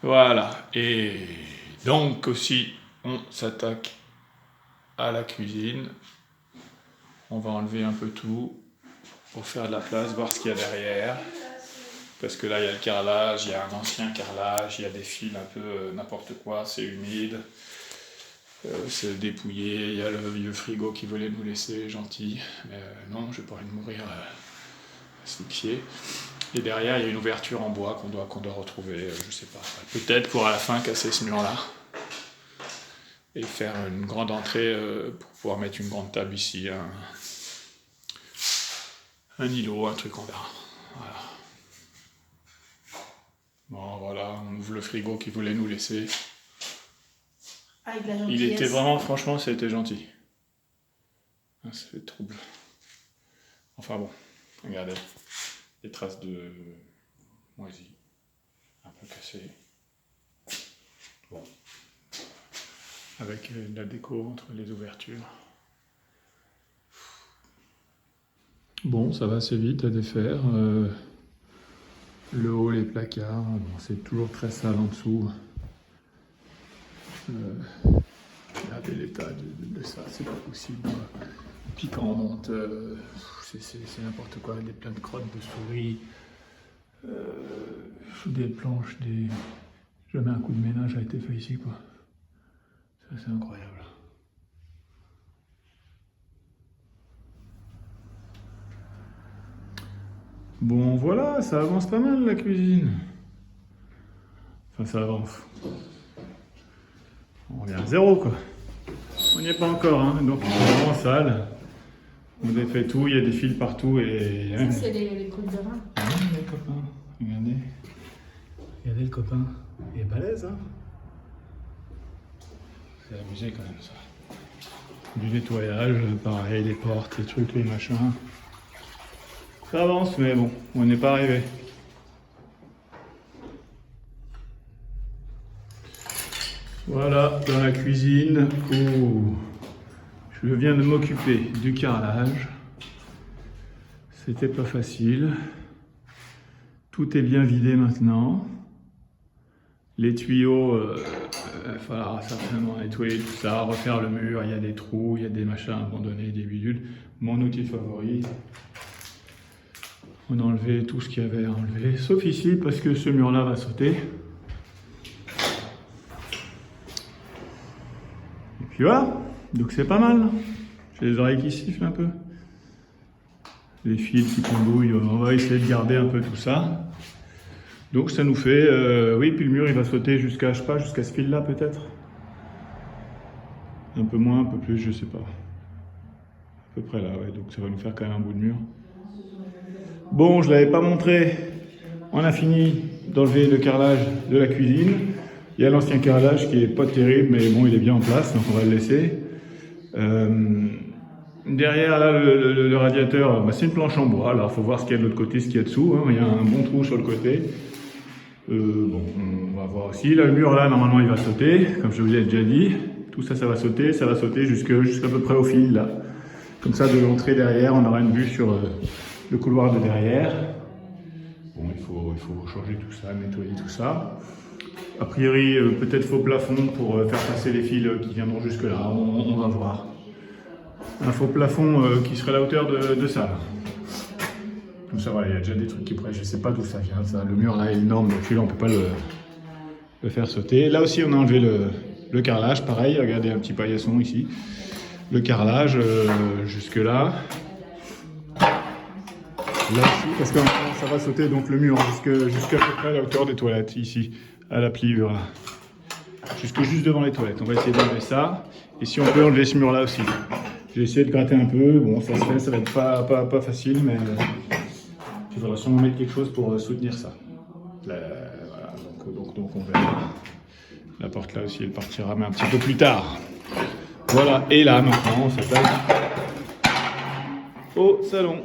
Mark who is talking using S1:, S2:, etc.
S1: Voilà, et donc aussi, on s'attaque à la cuisine. On va enlever un peu tout pour faire de la place, voir ce qu'il y a derrière. Parce que là, il y a le carrelage, il y a un ancien carrelage, il y a des fils un peu n'importe quoi, c'est humide. C'est dépouillé, il y a le vieux frigo qui voulait nous laisser, gentil. Mais non, je n'ai pas envie de mourir asphyxié. Et derrière, il y a une ouverture en bois qu'on doit retrouver, je sais pas. Peut-être pour à la fin casser ce mur-là. Et faire une grande entrée pour pouvoir mettre une grande table ici. Un îlot, un truc, on verra. Voilà. Bon, voilà, on ouvre le frigo qu'il voulait nous laisser.
S2: Avec la
S1: Il était vraiment, franchement, ça a été gentil. Ça fait trouble. Enfin bon, regardez. Des traces de moisi. Un peu cassées. Bon. Avec de la déco entre les ouvertures. Bon, ça va assez vite à défaire. Le haut, les placards, bon, c'est toujours très sale en dessous. Regardez l'état de ça, c'est pas possible. Puis quand on monte, c'est n'importe quoi, des plein de crottes de souris, des planches, jamais un coup de ménage a été fait ici, quoi. Ça, c'est incroyable. Bon, voilà, ça avance pas mal la cuisine. Enfin, ça avance. On revient à zéro, quoi. On n'y est pas encore, hein. Donc c'est vraiment sale. On défait tout, il y a des fils partout et...
S2: Ça, c'est les coups de rein.
S1: Ah, les copains, regardez. Regardez le copain. Il est balèze, hein. C'est amusé quand même, ça. Du nettoyage, pareil, les portes, les trucs, les machins. Ça avance, mais bon, on n'est pas arrivé. Voilà, dans la cuisine où je viens de m'occuper du carrelage. C'était pas facile. Tout est bien vidé maintenant. Les tuyaux, il faudra certainement nettoyer tout ça, refaire le mur. Il y a des trous, il y a des machins abandonnés, des bidules. Mon outil favori. On a enlevé tout ce qu'il y avait à enlever, sauf ici parce que ce mur-là va sauter. Et puis voilà, donc c'est pas mal. J'ai les oreilles qui sifflent un peu. Les fils qui pendouillent, on va essayer de garder un peu tout ça. Donc ça nous fait, oui, puis le mur il va sauter jusqu'à, je sais pas, jusqu'à ce fil-là peut-être. Un peu moins, un peu plus, je sais pas. À peu près là, ouais, donc ça va nous faire quand même un bout de mur. Bon, je ne l'avais pas montré, on a fini d'enlever le carrelage de la cuisine. Il y a l'ancien carrelage qui est pas terrible, mais bon, il est bien en place, donc on va le laisser. Derrière, là, le radiateur, bah, c'est une planche en bois. Alors, il faut voir ce qu'il y a de l'autre côté, ce qu'il y a dessous. Hein. Il y a un bon trou sur le côté. Bon, on va voir aussi. Là, le mur, là, normalement, il va sauter, comme je vous l'ai déjà dit. Tout ça, ça va sauter jusqu'à peu près au fil, là. Comme ça, de l'entrée derrière, on aura une vue sur le couloir de derrière. Bon, il faut changer tout ça, nettoyer tout ça. A priori, peut-être faux plafond pour faire passer les fils qui viendront jusque là. On va voir. Un faux plafond qui serait à la hauteur de ça. Comme ça, voilà, il y a déjà des trucs qui pourraient. Je ne sais pas d'où ça vient. Ça. Le mur là est énorme, donc celui-là, on ne peut pas le faire sauter. Là aussi, on a enlevé le carrelage. Pareil, regardez un petit paillasson ici. Le carrelage jusque là. Là aussi, parce que ça va sauter donc le mur jusqu'à peu près à la hauteur des toilettes, ici, à la pliure, là. Juste devant les toilettes. On va essayer d'enlever ça. Et si on peut enlever ce mur-là aussi. J'ai essayé de gratter un peu. Bon, ça se fait, ça va être pas facile, mais il faudra sûrement mettre quelque chose pour soutenir ça. Là, voilà, donc on verra. La porte là aussi, elle partira, mais un petit peu plus tard. Voilà, et là, maintenant, on s'attaque au salon.